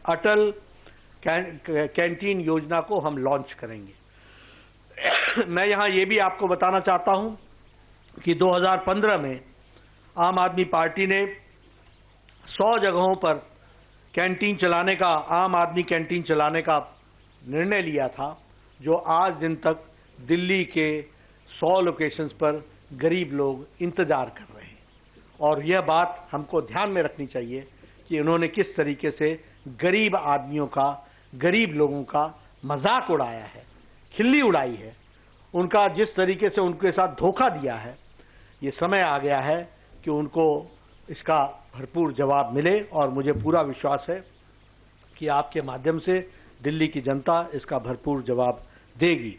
अटल canteen योजना को हम लॉन्च करेंगे। मैं यहां ये भी आपको बताना चाहता हूं कि 2015 में आम आदमी पार्टी ने 100 जगहों पर कैंटीन चलाने का, आम आदमी कैंटीन चलाने का निर्णय लिया था, जो आज दिन तक दिल्ली के 100 लोकेशंस पर गरीब लोग इंतजार कर रहे हैं। और यह बात हमको ध्यान में रखनी चाहिए कि उन्होंने किस तरीके से गरीब आदमियों का, गरीब लोगों का मजाक उड़ाया है, खिल्ली उड़ाई है, उनका जिस तरीके से उनके साथ धोखा दिया है। ये समय आ गया है कि उनको इसका भरपूर जवाब मिले और मुझे पूरा विश्वास है कि आपके माध्यम से दिल्ली की जनता इसका भरपूर जवाब देगी।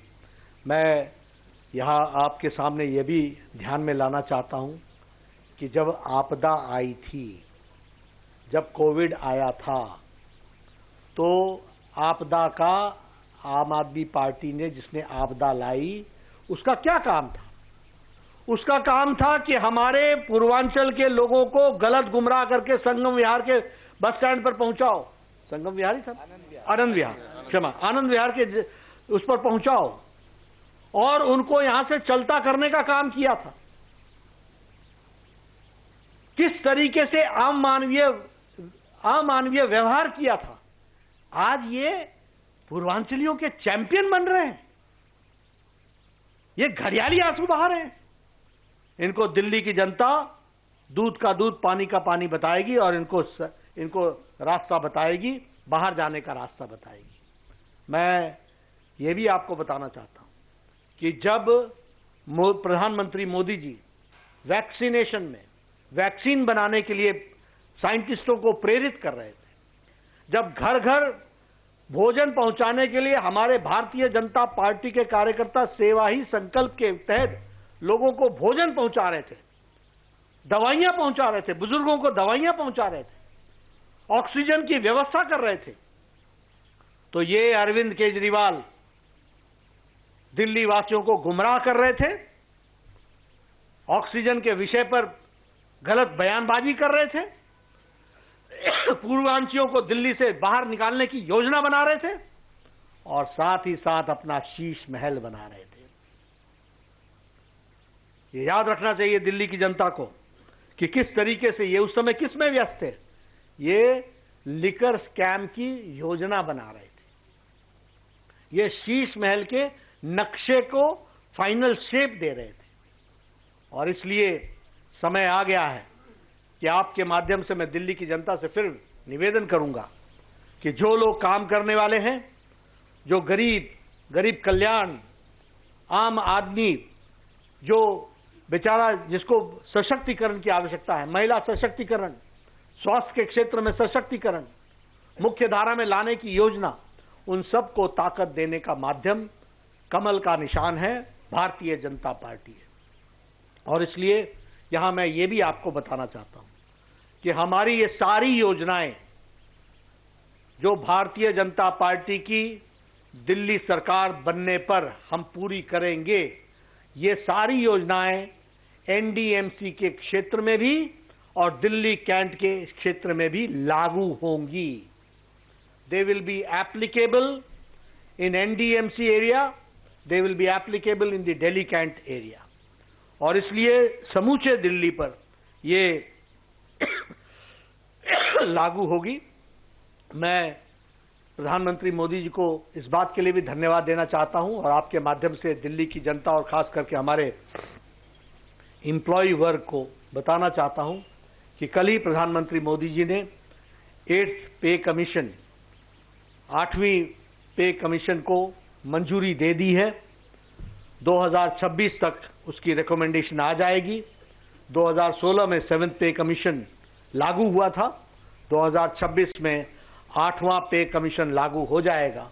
मैं यहाँ आपके सामने ये भी ध्यान में लाना चाहता हूँ कि जब आपदा आई थी, जब कोविड आया था, तो आपदा का आम आदमी पार्टी ने जिसने आपदा लाई, उसका क्या काम था? उसका काम था कि हमारे पूर्वांचल के लोगों को गलत गुमराह करके संगम विहार के बस स्टैंड पर पहुंचाओ। संगम विहार ही था, आनंद विहार, क्षमा, आनंद विहार के उस पर पहुंचाओ और उनको यहां से चलता करने का काम किया था। किस तरीके से आम मानवीय व्यवहार किया था। आज ये पूर्वांचलियों के चैंपियन बन रहे हैं, ये घड़ियाली आंसू बहा रहे हैं। इनको दिल्ली की जनता दूध का दूध, पानी का पानी बताएगी और इनको रास्ता बताएगी, बाहर जाने का रास्ता बताएगी। मैं ये भी आपको बताना चाहता हूं कि जब प्रधानमंत्री मोदी जी वैक्सीनेशन में वैक्सीन बनाने के लिए साइंटिस्टों को प्रेरित कर रहे थे, जब घर घर भोजन पहुंचाने के लिए हमारे भारतीय जनता पार्टी के कार्यकर्ता सेवा ही संकल्प के तहत लोगों को भोजन पहुंचा रहे थे, दवाइयां पहुंचा रहे थे, बुजुर्गों को दवाइयां पहुंचा रहे थे, ऑक्सीजन की व्यवस्था कर रहे थे, तो ये अरविंद केजरीवाल दिल्ली वासियों को गुमराह कर रहे थे, ऑक्सीजन के विषय पर गलत बयानबाजी कर रहे थे, पूर्वांचलियों को दिल्ली से बाहर निकालने की योजना बना रहे थे और साथ ही साथ अपना शीश महल बना रहे थे। ये याद रखना चाहिए दिल्ली की जनता को कि किस तरीके से ये उस समय किस में व्यस्त थे। ये लिकर स्कैम की योजना बना रहे थे, ये शीश महल के नक्शे को फाइनल शेप दे रहे थे। और इसलिए समय आ गया है कि आपके माध्यम से मैं दिल्ली की जनता से फिर निवेदन करूंगा कि जो लोग काम करने वाले हैं, जो गरीब कल्याण, आम आदमी, जो बेचारा जिसको सशक्तिकरण की आवश्यकता है, महिला सशक्तिकरण, स्वास्थ्य के क्षेत्र में सशक्तिकरण, मुख्य धारा में लाने की योजना, उन सबको ताकत देने का माध्यम कमल का निशान है, भारतीय जनता पार्टी है। और इसलिए यहां मैं ये भी आपको बताना चाहता हूं कि हमारी ये सारी योजनाएं जो भारतीय जनता पार्टी की दिल्ली सरकार बनने पर हम पूरी करेंगे, ये सारी योजनाएं एनडीएमसी के क्षेत्र में भी और दिल्ली कैंट के क्षेत्र में भी लागू होंगी। They will be applicable in NDMC area, they will be applicable in the Delhi cantt area. और इसलिए समूचे दिल्ली पर ये लागू होगी। मैं प्रधानमंत्री मोदी जी को इस बात के लिए भी धन्यवाद देना चाहता हूं और आपके माध्यम से दिल्ली की जनता और खास करके हमारे एम्प्लॉय वर्ग को बताना चाहता हूं कि कल ही प्रधानमंत्री मोदी जी ने 8th पे कमीशन, 8वीं पे कमीशन को मंजूरी दे दी है। 2026 तक उसकी रिकमेंडेशन आ जाएगी। 2016 में 7th पे कमीशन लागू हुआ था, 2026 में 8वां पे कमीशन लागू हो जाएगा।